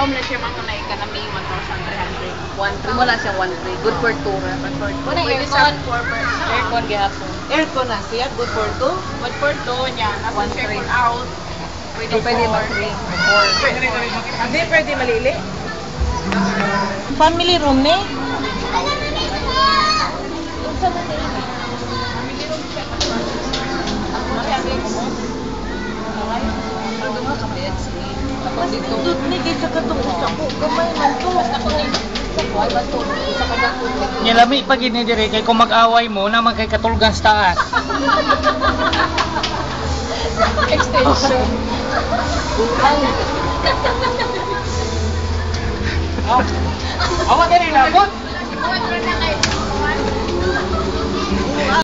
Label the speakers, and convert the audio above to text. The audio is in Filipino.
Speaker 1: Kaom na siya mga na economy 1,300.
Speaker 2: 1.3 mo lang siyang 1.3. Good for 2 ha.
Speaker 1: Wala aircon. 4%.
Speaker 2: Aircon gihapon.
Speaker 3: Aircon na siya, good for 2.
Speaker 1: Good for 2 niya. Nasa
Speaker 2: 1.3.
Speaker 1: check for out.
Speaker 2: So, pwede mag 3 or 4.
Speaker 3: Hindi pwede malili. Family room ni?
Speaker 2: Pero nga ka beds ni. Tapos dito.
Speaker 3: Dut ni kaysa katungkol sa ko. Kamay man to.
Speaker 2: Isa ka dyan tubig.
Speaker 4: Nilami pag inidiri kay kung mag-away mo na magkay katulgan sa taas.
Speaker 2: Extension.